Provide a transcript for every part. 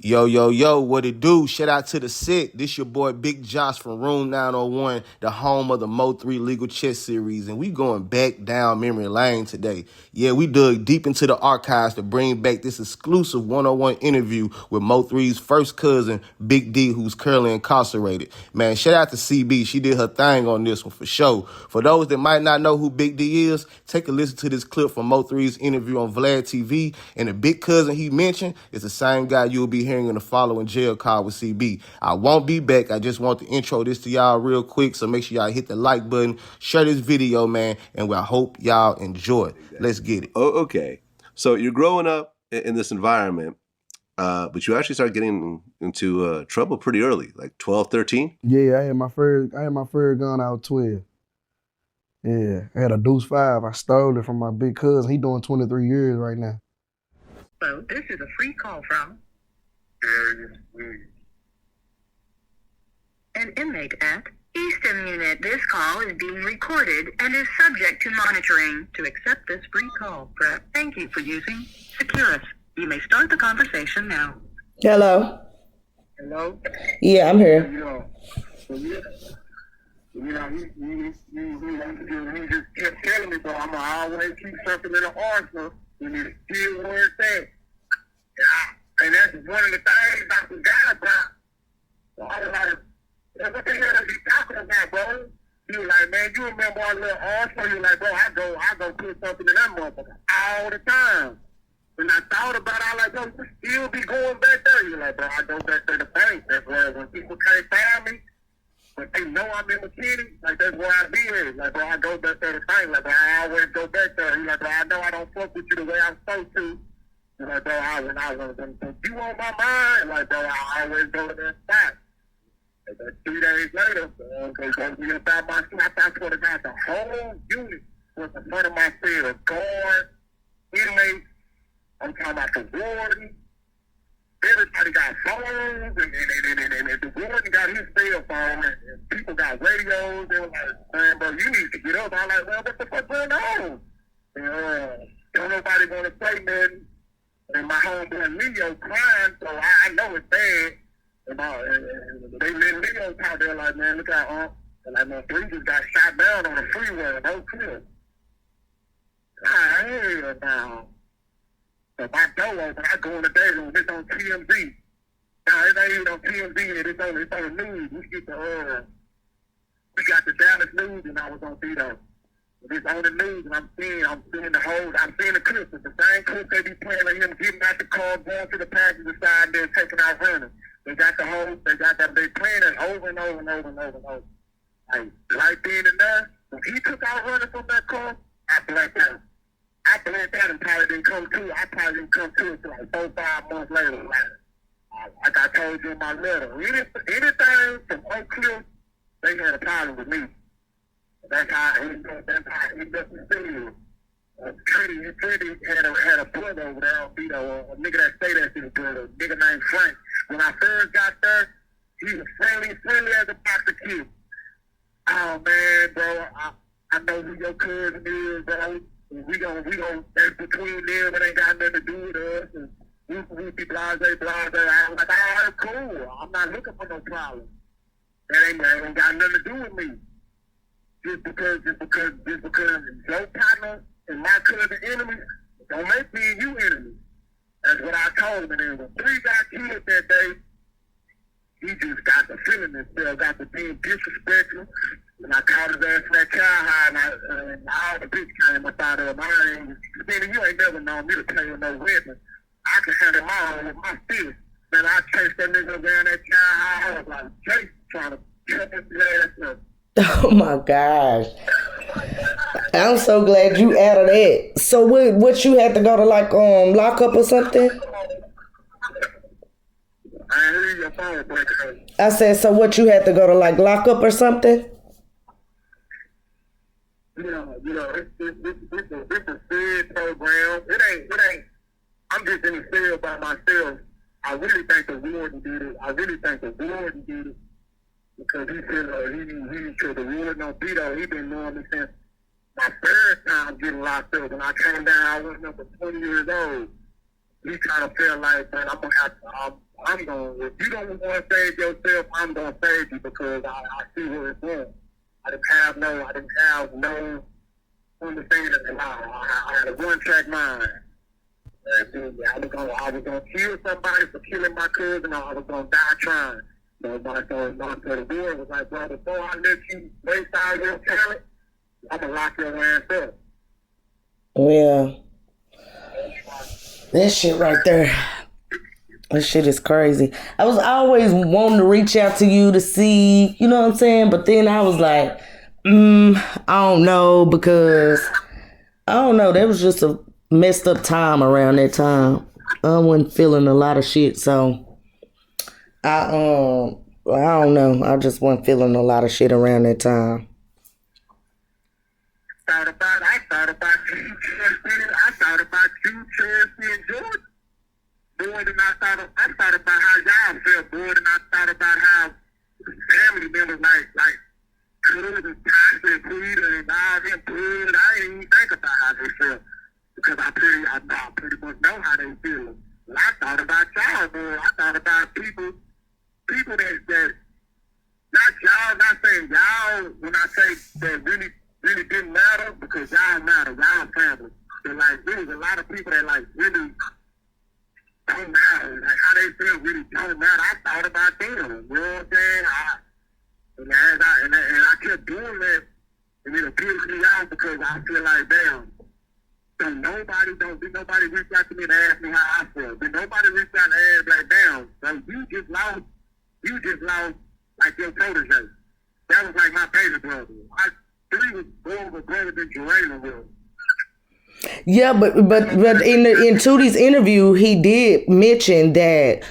Yo, yo, yo, what it do? Shout out to the set. This your boy Big Josh from Room 901, the home of the MO3 Legal Chess Series. And we going back down memory lane today. Yeah, we dug deep into the archives to bring back this exclusive one-on-one interview with MO3's first cousin, Big D, who's currently incarcerated. Man, shout out to CB. She did her thing on this one for sure. For those that might not know who Big D is, take a listen to this clip from MO3's interview on Vlad TV. And the big cousin he mentioned is the same guy you'll be hearing in the following jail call with CB. I won't be back. I just want to intro this to y'all real quick, so make sure y'all hit the like button, share this video, man, and I hope y'all enjoy it. Let's get it. Oh, okay. So you're growing up in this environment, but you actually start getting into trouble pretty early, like 12, 13? Yeah, I had my first gun. I was 12. Yeah, I had a Deuce 5. I stole it from my big cousin. He doing 23 years right now. So this is a free call from an inmate at Easton Unit. This call is being recorded and is subject to monitoring. To accept this free call, press thank you for using Securus. You may start the conversation now. Hello. Hello? Yeah, I'm here. You just kept telling me, bro, I'ma always keep something in the arsenal. You need to still where it's at. And that's one of the things I forgot about. So I was like, what the hell are you talking about, bro? He was like, man, you remember our little arsenal? He was like, bro, I go put something in that motherfucker all the time. And I thought about it, I was like, bro, you still be going back there. He was like, bro, I go back there to bank. That's where when people can't find me, but they know I'm in McKinney, like that's where I be at. Like, bro, I go back there to bank. Like, bro, I always go back there. He like, bro, I know I don't fuck with you the way I'm supposed to. And like, bro, when you on my mind, like, bro, I always go to that spot. And then 3 days later, they go me about my shit. I swear to God, the whole unit was in front of my cell. Guard, inmates, I'm talking about the warden. Everybody got phones, and the warden got his cell phone, and people got radios. They were like, man, bro, you need to get up. I'm like, well, what the fuck going on? And, don't nobody want to say nothing. And my homeboy Leo crying, so I know it's bad. And they let Leo talk. They're like, man, look out, and like, man, 3 just got shot down on the freeway in Oak Cliff. Hell no. So my door open, I go in the day room, it's on TMZ. Now, it ain't even on TMZ, it's on the news. We got the Dallas News, and I was on Vito. It's on the news, and I'm seeing the clips. It's the same clip they be playing of him getting out the car, going to the passenger side, and then taking out running. They playing it over and over and over and over and over. Like, right then and there, when he took out running from that car, I blacked out. I blanked out and probably didn't come to. I probably didn't come to until like 4 or 5 months later. Like I told you in my letter, anything from Oak Cliff, they had a problem with me. That's how he doesn't see it. Trinity had a brother over there on Vito, a nigga that stayed at his brother, a nigga named Frank. When I first got there, he was friendly as a box of kids. Oh man, bro, I know who your cousin is, bro. We gon' that's between them, it ain't got nothing to do with us. And we be blase. I was like, oh, that's cool. I'm not looking for no problem. That ain't got nothing to do with me. Just because your partner and my cousin enemies, don't make me and you enemies. That's what I told him. And then when 3 got killed that day, he just got the feeling himself, got to being disrespectful. And I caught his ass in that child high, and all the bitch came up out of him. You ain't never known me to play with no weapon. I can handle my own with my fist. Man, I chased that nigga around that child high. I was like, Jake trying to cut his ass up. Oh my gosh. I'm so glad you added that. So what you had to go to like lock up or something? I ain't hear your phone breaking up. I said, so what you had to go to like lock up or something? It's a fed program. It ain't. I'm just in the cell by myself. I really think the warden did it. Because he said he killed the warden on Vito. He been knowing me since my first time getting locked up. When I came down, I was number 20 years old. he kind of felt like, man, I'm gonna have to. I'm gonna. If you don't want to save yourself, I'm gonna save you because I see where it's going. I didn't have no understanding at all. I had a one-track mind. And I was gonna kill somebody for killing my cousin, or I was gonna die trying. So the boy was like, bro, before I let you waste all your talent, I'm gonna lock your ass up. Yeah. That shit right there. That shit is crazy. I was always wanting to reach out to you to see, you know what I'm saying? But then I was like, I don't know, because I don't know. That was just a messed up time around that time. I wasn't feeling a lot of shit, so I don't know. I just wasn't feeling a lot of shit around that time. I thought about you, Chelsea, and Georgia. Boy, and I thought about how y'all felt, boy, and I thought about how family members like Cuz and Tasha and Peter and all them, boy, I didn't even think about how they felt because I pretty much know how they feel. But I thought about y'all, boy. I thought about people that not y'all, not saying y'all when I say that really didn't matter because y'all matter, y'all family. But like there was a lot of people that like really don't matter. Like how they feel really don't matter. I thought about them. You know what I'm saying? And I kept doing that, and it appealed me out because I feel like, damn, did nobody reach out to me to ask me how I feel. Did nobody reach out and ask like, damn, so you just lost like your protege. That was like my baby brother. Three was born with brother than Jerena was. Yeah, but in Tootie's interview, he did mention that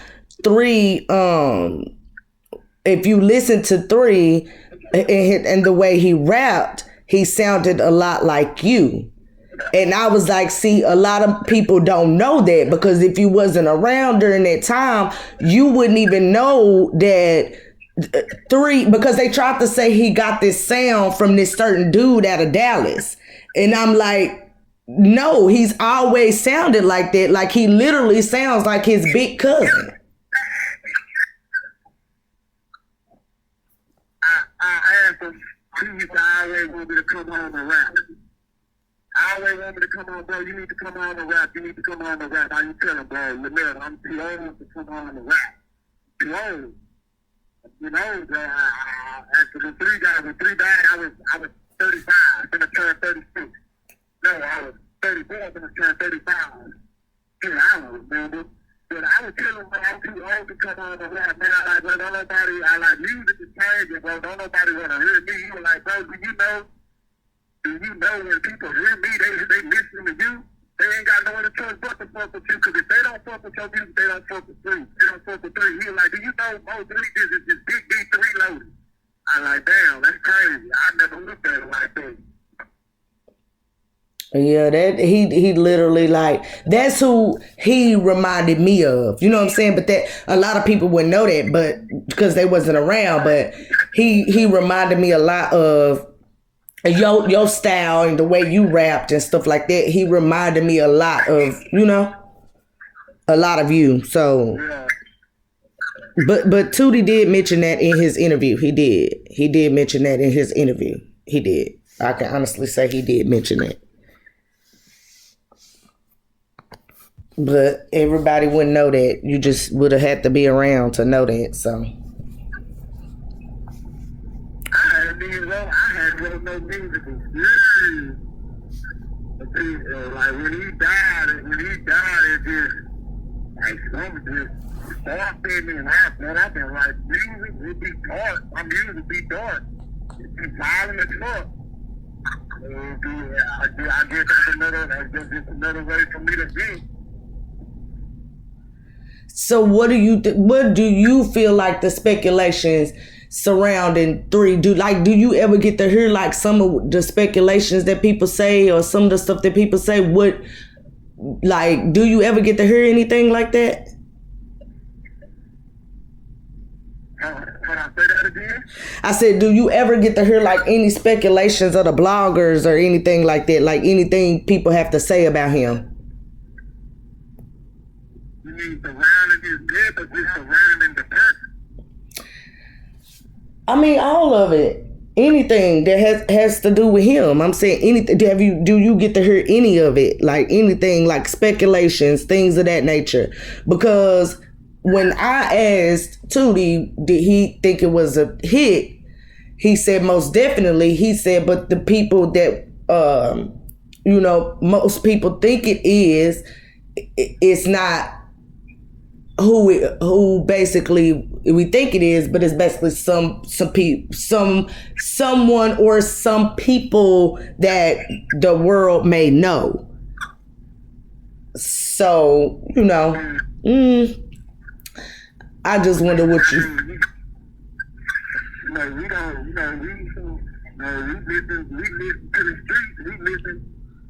3, if you listen to 3 and the way he rapped, he sounded a lot like you. And I was like, see, a lot of people don't know that because if you wasn't around during that time, you wouldn't even know that 3, because they tried to say he got this sound from this certain dude out of Dallas. And I'm like, no, he's always sounded like that. Like he literally sounds like his big cousin. I asked him, he used to always want me to come home and rap. I always want me to come on, bro. You need to come on and rap. You need to come on and rap. How you tell him, bro? Remember, I'm too old to come on and rap. Too old. You know, bro. After the 3 guys, when 3 died, I was 35. Gonna turn 36. No, I was 34. Gonna turn 35. Dude, I don't remember. But I was telling him, bro, I'm too old to come on and rap. Man, bro, don't nobody, music is changing, bro. Don't nobody want to hear me. He was like, bro, do you know when people hear me, they listen to you? They ain't got no other choice but to fuck with you. Because if they don't fuck with your music, they don't fuck with 3. They don't fuck with 3. He was like, do you know MO3 is just big B3 loaded? I'm like, damn, that's crazy. I never looked at it like that. Yeah, that he literally like that's who he reminded me of. You know what I'm saying? But that a lot of people wouldn't know that, but because they wasn't around. But he reminded me a lot of your style and the way you rapped and stuff like that. He reminded me a lot of, you know, a lot of you. So, but Tootie did mention that in his interview. He did mention that in his interview. He did. I can honestly say he did mention that. But everybody wouldn't know that. You just would have had to be around to know that. So I had no music. Like when he died, it just like something just started me and rap. Man, I've been like music would be dark. My music be dark. It be violent as fuck. I guess that's another way for me to be. So what do you feel like the speculations surrounding 3 do you ever get to hear like some of the speculations that people say or some of the stuff that people say? Do you ever get to hear anything like that? Can I say that again? I said, do you ever get to hear like any speculations of the bloggers or anything like that? Like anything people have to say about him? You mean surrounding his death or just surrounding the person? I mean, all of it. Anything that has to do with him. I'm saying anything. Do you get to hear any of it? Like anything, like speculations, things of that nature? Because when I asked Tootie, did he think it was a hit? He said most definitely. He said, but the people that most people think it is, it's not who basically we think it is, but it's basically someone or some people that the world may know. So I just wonder what you. We listen to the streets. We listen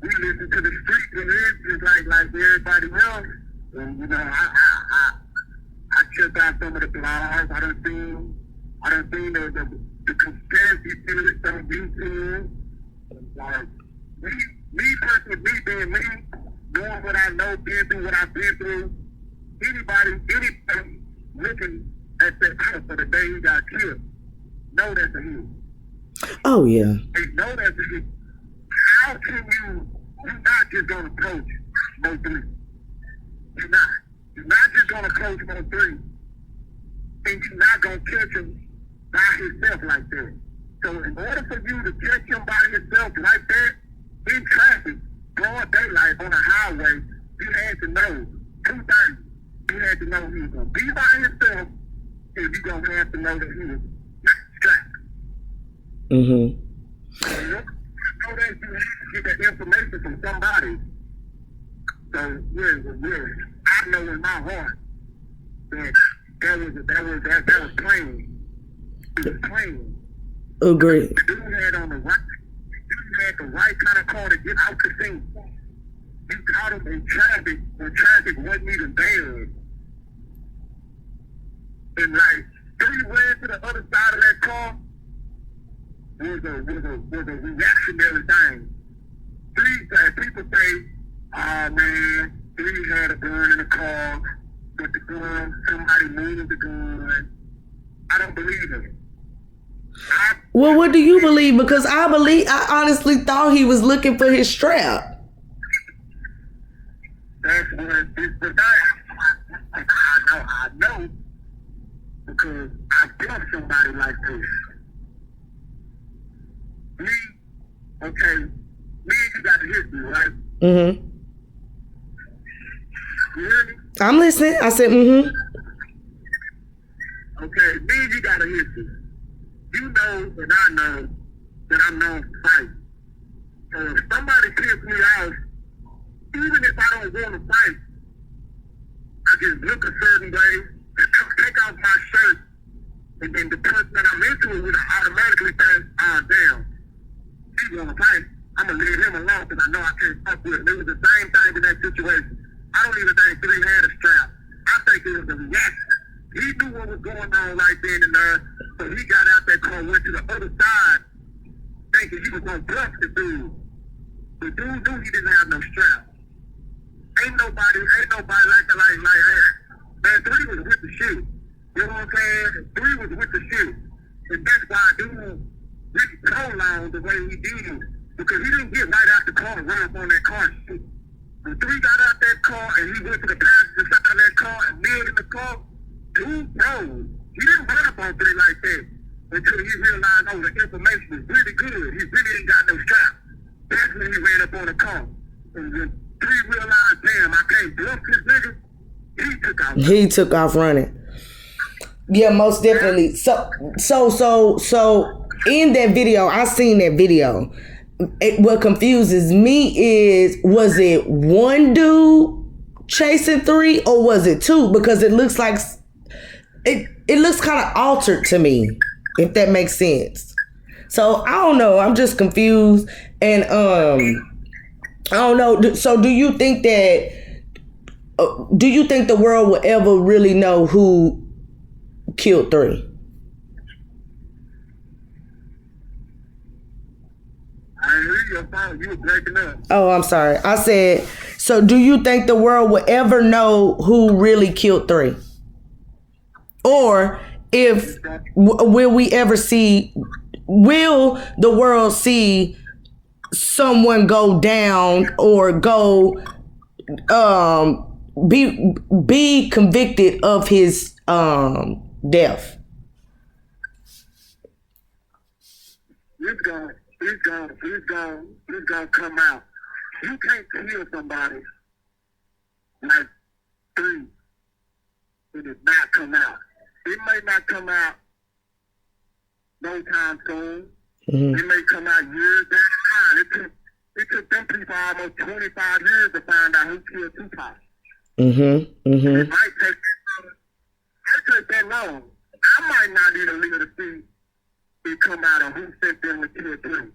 to the streets, and it's just like everybody else. And I checked out some of the blogs. I done seen the conspiracy theories on YouTube. Like me personally, me being me, doing what I know, being through what I've been through. Anybody looking at that clip for the day he got killed, know that's a hit. Oh yeah. They know that's a hit. How can you're not just gonna approach MO3? You're not. You're not just gonna approach MO3, and you're not gonna catch him by himself like that. So in order for you to catch him by himself like that, in traffic, broad daylight on a highway, you had to know two things. You had to know he was gonna be by himself, and you're gonna have to know that he was not strapped. Mm-hmm. So you know that you have to get that information from somebody. So yeah, I know in my heart that that was plain. It was plain. Agree. The dude had the right kind of car to get out the scene. You caught him in traffic when traffic wasn't even bad. And like 3 ran to the other side of that car was a reactionary thing. 3 people say, oh man, 3 had a gun in the car, but the gun, somebody moved the gun. I don't believe it. Well, what do you believe? Because I honestly thought he was looking for his strap. That's what I know because I've done somebody like this. Me and you got a history, right? Mm-hmm. You hear me? I'm listening. I said, mm-hmm. Okay, me and you got a history. You know and I know that I'm known to fight. So if somebody pisses me off, even if I don't want to fight, I just look a certain way, take off my shirt, and then the person that I'm into it with automatically think, damn, he want to fight. I'm going to leave him alone because I know I can't fuck with him. It was the same thing in that situation. I don't even think 3 had a strap. I think it was a reaction. He knew what was going on right then and there, so he got out that car, went to the other side, thinking he was going to bluff the dude. The dude knew he didn't have no strap. Ain't nobody like man, 3 was with the shit. You know what I'm saying? 3 was with the shit. And that's why dude really prolonged the way he did. Because he didn't get right out the car and run up on that car shit. When 3 got out that car and he went to the passenger side of that car and kneeled in the car, dude froze. He didn't run up on 3 like that until he realized, the information is really good. He really ain't got no strap. That's when he ran up on the car. And when 3 realized, damn, I can't bluff this nigga, he took off running. Yeah, most definitely. So in that video, I seen that video. What confuses me is, was it one dude chasing 3 or was it 2? Because it looks like it looks kind of altered to me, if that makes sense. So I don't know. I'm just confused, and I don't know. So do you think that? Do you think the world will ever really know who killed 3? I hear you. phone. You were breaking up. Oh, I'm sorry. I said, so do you think the world will ever know who really killed 3? Or if, will we ever see, will the world see someone go down or go, be convicted of his, death? It's gonna come out. You can't kill somebody like 3 and it not come out. It may not come out no time soon. Mm-hmm. It may come out years down the line. It took them people almost 25 years to find out who killed Tupac. Mm-hmm. Mm-hmm. It might take that long. I might not even live to see it come out of who sent them to kill 3.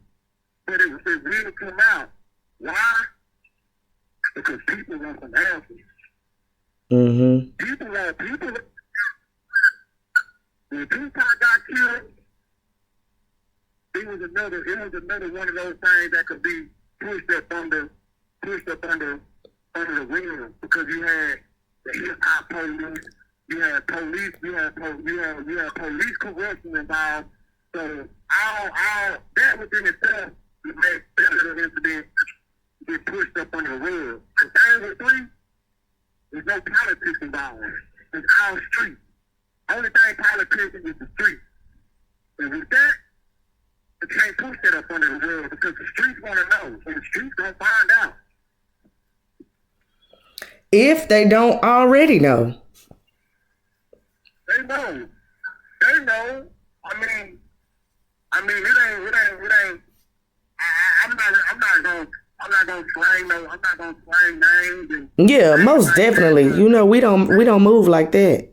But it will come out. Why? Because people want some answers. Mm-hmm. People. When Tupac got killed, it was another one of those things that could be pushed up under the rug, because you had the hip hop police, you had police corruption involved. So all that within itself would make that little incident get pushed up under the rug. The thing with 3, there's no politics involved. It's all street. Only thing politics is the street. And with that, you can't push that up under the rug because the streets want to know. And the streets gonna find out. If they don't already know. They know. I mean, it ain't. I'm not gonna slang names. Yeah, most definitely. You know, we don't move like that.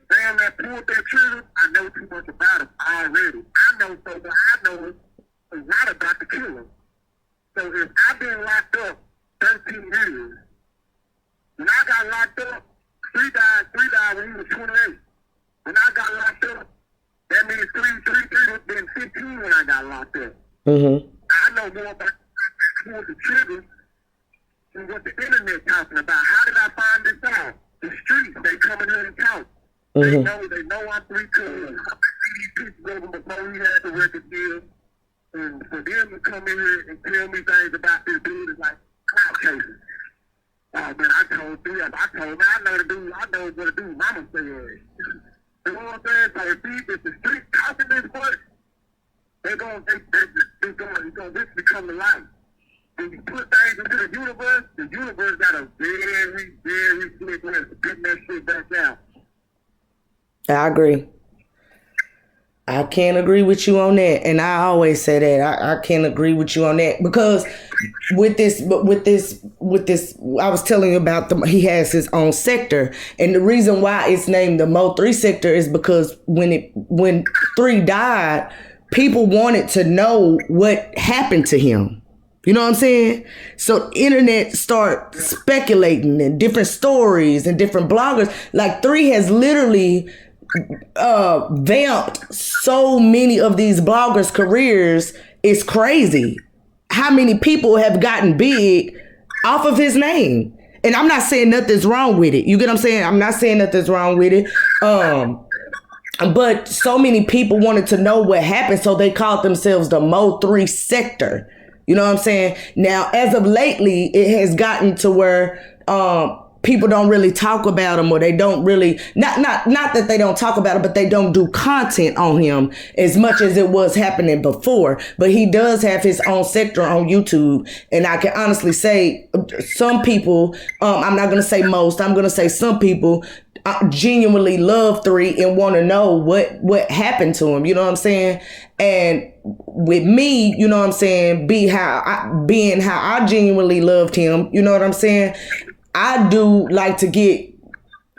Damn that pulled that trigger. I know too much about it already. I know a lot about the killer. So if I've been locked up 13 years, when I got locked up, 3 died when he was 28. When I got locked up, that means 3 was been 15 when I got locked up. Mm-hmm. I know more about pulled the trigger than what the internet talking about. How did I find this out? The streets, they come in here and talk. Mm-hmm. They know I'm 3 cousins. I see these pictures of him before he had the record deal. And for them to come in here and tell me things about this dude is like clout chasing. Oh man, I told man, I know what the dude mama said. You know what I'm saying? So if the street talking this much, it's gonna this become the light. When you put things into the universe got a very, very slick way of getting that shit back out. I agree. I can't agree with you on that. And I always say that. I can't agree with you on that. Because with this, I was telling you about he has his own sector. And the reason why it's named the MO3 sector is because when 3 died, people wanted to know what happened to him. You know what I'm saying? So internet start speculating and different stories and different bloggers. Like 3 has literally vamped so many of these bloggers' careers. It's crazy how many people have gotten big off of his name. And I'm not saying nothing's wrong with it. You get what I'm saying? I'm not saying nothing's wrong with it. But so many people wanted to know what happened, so they called themselves the MO3 sector. You know what I'm saying? Now, as of lately, it has gotten to where people don't really talk about him, or they don't really, not that they don't talk about it, but they don't do content on him as much as it was happening before. But he does have his own sector on YouTube. And I can honestly say some people, I'm not going to say most, I'm going to say some people genuinely love 3 and want to know what happened to him. You know what I'm saying? And with me, you know what I'm saying, being how I genuinely loved him, you know what I'm saying? I do like to get,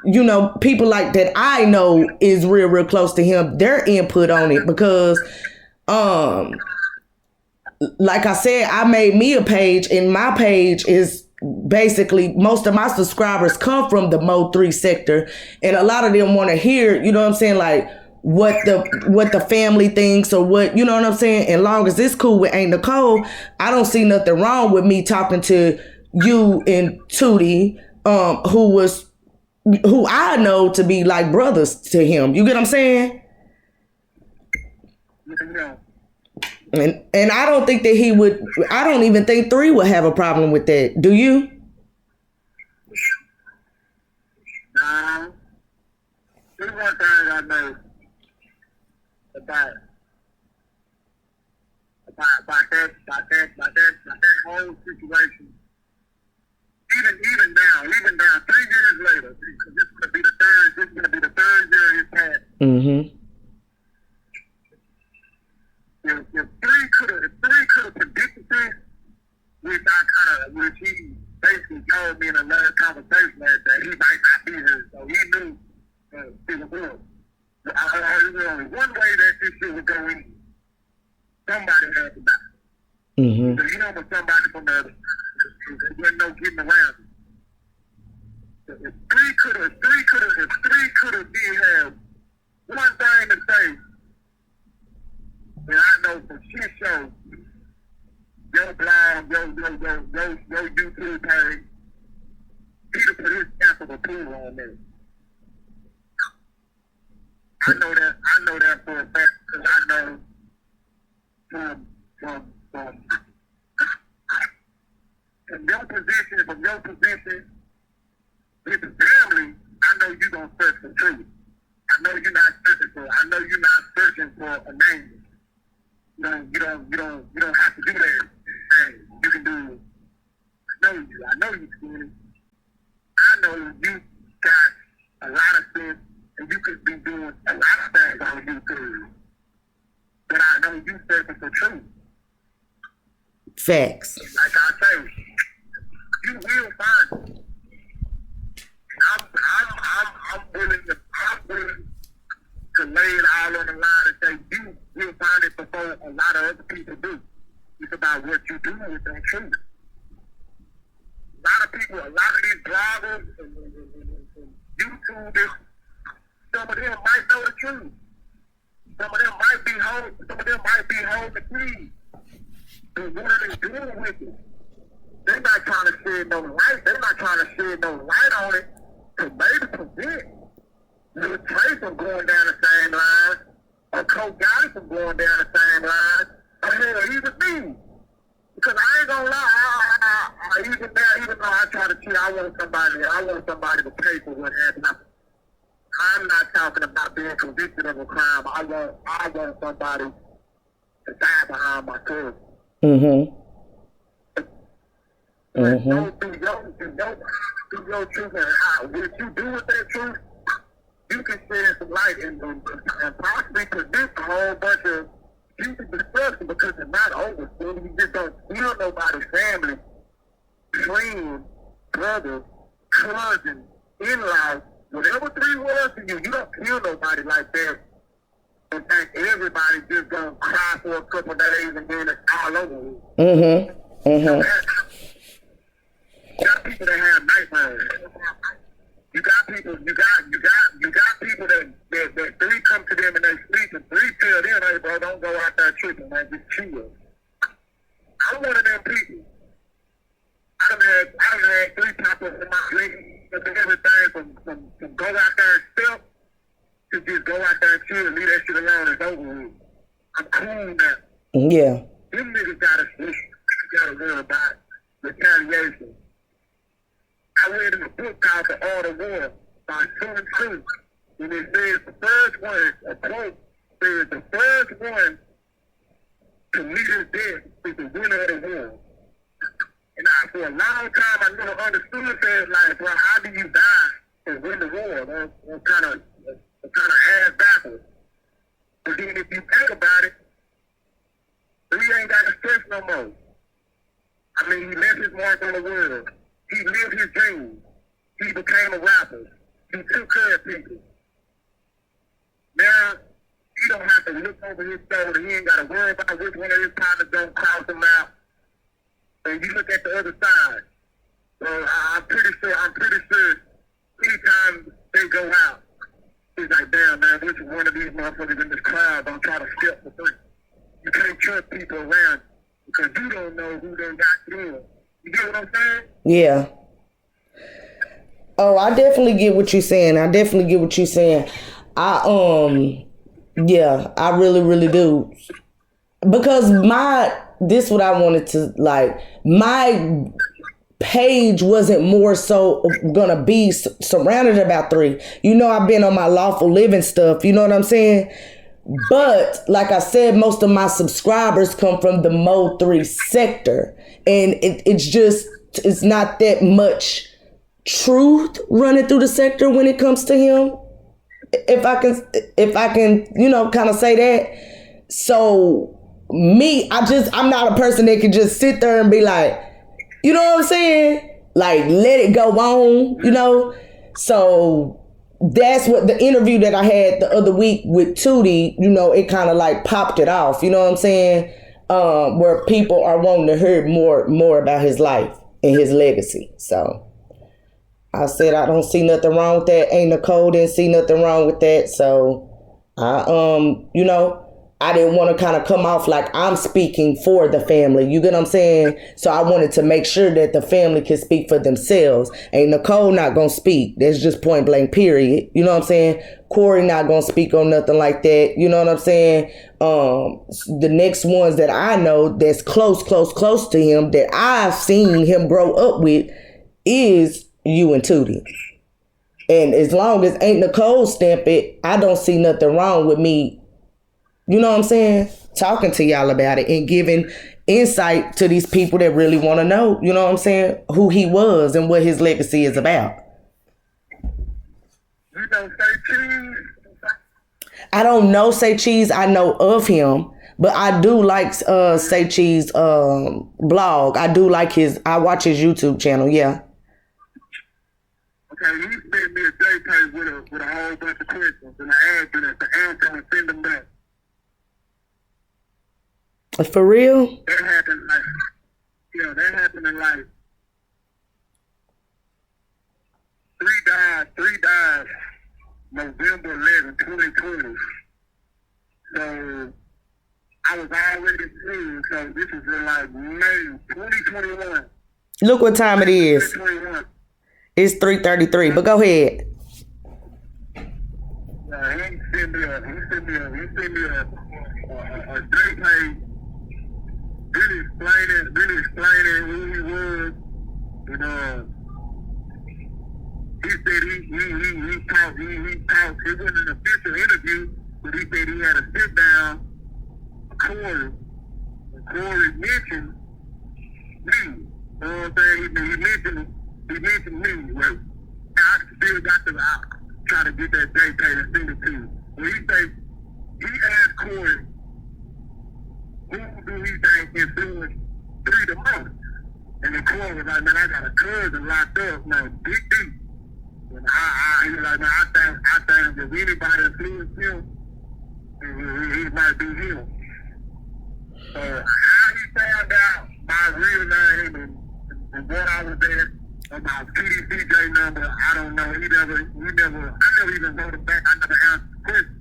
you know, people like that I know is real close to him, their input on it, because like I said, I made me a page, and my page is basically, most of my subscribers come from the MO3 sector, and a lot of them want to hear, you know what I'm saying, like, what the family thinks or what, you know what I'm saying? As long as it's cool with Aunt Nicole, I don't see nothing wrong with me talking to you and Tootie, who I know to be like brothers to him. You get what I'm saying? Yeah. And I don't think that he would. I don't even think 3 would have a problem with that. Do you? Nah. There's one thing I know about that whole situation. Even now, 3 years later, because this is gonna be the third year he's had. Mm-hmm. If 3 could have predicted this, which he basically told me in a last conversation that he might not be here, so he knew it was wrong. There's only one way that this shit would go in. Somebody had to die. Mm-hmm. So you know when somebody from the there wasn't no getting around it. If 3 could have had one thing to say, and I know for shit show, your blog, your YouTube page, Peter put his stamp of approval on this. I know that for a fact because I know from your position with the family, I know you're gonna search for truth. I know you're not searching for a name. You don't have to do that. Hey, you can do. I know you can. I know you got a lot of sense, and you could be doing a lot of things on YouTube. But I know you searching for truth. Facts. Like I say, you will find it. I'm willing to lay it all on the line and say you will find it before a lot of other people do. It's about what you do with that truth. A lot of these bloggers and YouTubers, some of them might know the truth. Some of them might be holding the key. But what are they doing with it? They're not trying to shed no light on it to maybe prevent Lil Trey from going down the same line, or Coach Gotti from going down the same line, or hell, even me. Because I ain't gonna lie, even though I try to chill, I want somebody to pay for what happened. I'm not talking about being convicted of a crime. I want somebody to die behind my cousin. Mm-hmm. Mm-hmm. Do your truth and how what you do with that truth, you can shed some light and possibly prevent a whole bunch of future destruction because it's not over. So you just don't kill nobody's family, friends, brothers, cousins, in-laws, whatever 3 was to you. You don't kill nobody like that and think everybody just gonna cry for a couple of days and then it's all over with. Mm-hmm. Mm-hmm. You got people that have nightmares. You got people that 3 come to them in their sleep and 3 tell them, hey bro, don't go out there tripping, man, just chill. I'm one of them people. I done had 3 pop ups in my dream, but everything from go out there and step to just go out there and chill and leave that shit alone. It's over with. I'm cool now. Yeah. Them niggas gotta worry about retaliation. I read in a book called The Art of War by Sun Tzu, and it says the first one, a quote, says the first one to meet his death is the winner of the war. And for a long time, I never understood that, like, well, how do you die and win the war? That's kind of ass backwards. But then if you think about it, we ain't got to stress no more. I mean, he left his mark on the world. He lived his dreams. He became a rapper. He took care of people. Now, he don't have to look over his shoulder. He ain't got to worry about which one of his partners don't cross him out. And you look at the other side. So I'm pretty sure anytime they go out, he's like, damn, man, which one of these motherfuckers in this crowd don't try to step for three. You can't trust people around you because you don't know who they got through. You get what I'm saying? Yeah. Oh, I definitely get what you're saying. Yeah, I really, really do. Because this what I wanted to, like, my page wasn't more so gonna be surrounded about 3. You know, I've been on my lawful living stuff, you know what I'm saying? But like I said, most of my subscribers come from the MO3 sector, and it's not that much truth running through the sector when it comes to him. If I can, you know, kind of say that. So me, I'm not a person that can just sit there and be like, you know what I'm saying? Like, let it go on, you know? So that's what the interview that I had the other week with Tootie, you know, it kind of like popped it off, you know what I'm saying? Where people are wanting to hear more about his life and his legacy. So I said, I don't see nothing wrong with that. Ain't Nicole didn't see nothing wrong with that. So you know, I didn't want to kind of come off like I'm speaking for the family. You get what I'm saying? So I wanted to make sure that the family could speak for themselves. Ain't Nicole not going to speak. That's just point blank, period. You know what I'm saying? Corey not going to speak on nothing like that. You know what I'm saying? The next ones that I know that's close to him, that I've seen him grow up with, is you and Tootie. And as long as Ain't Nicole stamp it, I don't see nothing wrong with me, you know what I'm saying, talking to y'all about it and giving insight to these people that really want to know, you know what I'm saying, who he was and what his legacy is about. You know SayCheese? I don't know SayCheese. I know of him, but I do like SayCheese blog. I do like I watch his YouTube channel, yeah. Okay, he sent me a JPEG with a whole bunch of questions, and I asked him to answer and send them back. For real? That happened in like 3 died November 11, 2020. So I was already seeing, so this is in like May 2021. Look what time it is. 2021. It's 3:33, but go ahead. He sent me a JPEG really explaining who he was. And he said he talked, it wasn't an official interview, but he said he had a sit down with Corey. And Corey mentioned me. You know what I'm saying? He mentioned me. Like, I still got to try to get that JPEG and send it to you. When he asked Corey, who do he think influenced 3 the most? And then Corey was like, man, I got a cousin locked up, man, big deep. And he was like, man, I think if anybody influenced him, it might be him. So how he found out my real name and what I was there, about PDCJ number, I don't know. I never even wrote it back. I never answered the question.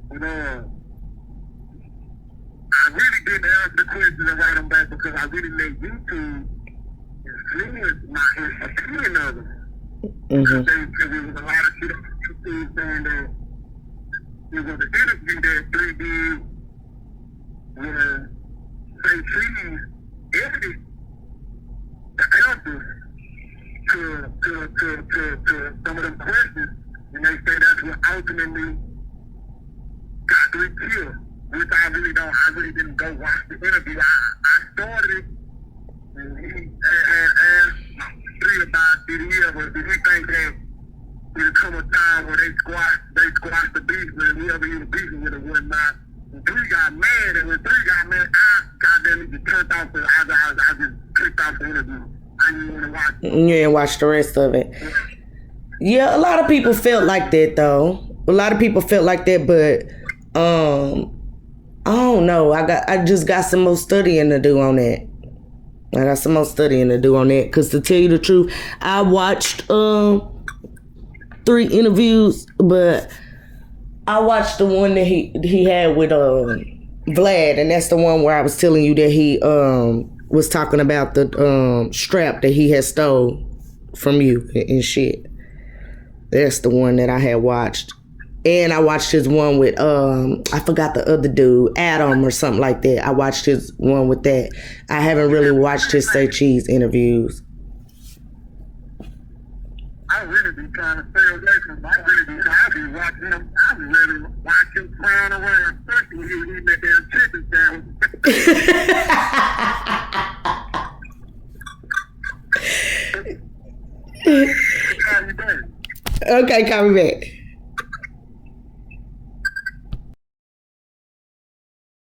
But I really didn't answer the question and write them back because I really let YouTube influence my opinion of it. Because there was a lot of shit on YouTube saying that it was an interview that 3 did where SayCheese edited the answers to some of them questions, and they say that's what ultimately got 3 killed. Which I really didn't go watch the interview. I started it, and he asked 3 about did he think that there'd come a time where they squashed the beef with whoever he was beefing with or whatnot. And 3 got mad, and when 3 got mad, I goddamn just turned off I just clicked off the interview. I didn't want to watch it. You didn't watch the rest of it. Yeah, a lot of people felt like that though. But I don't know. I just got some more studying to do on that. Cause to tell you the truth, I watched 3 interviews, but I watched the one that he had with Vlad, and that's the one where I was telling you that he was talking about the strap that he had stole from you and shit. That's the one that I had watched. And I watched his one with I forgot the other dude, Adam or something like that. I watched his one with that. I haven't really watched his SayCheese interviews. I really be trying to stay away from him. I be watching him. I be ready to watch him clown around, especially when he was eating that damn chicken sandwich. Okay, call me back.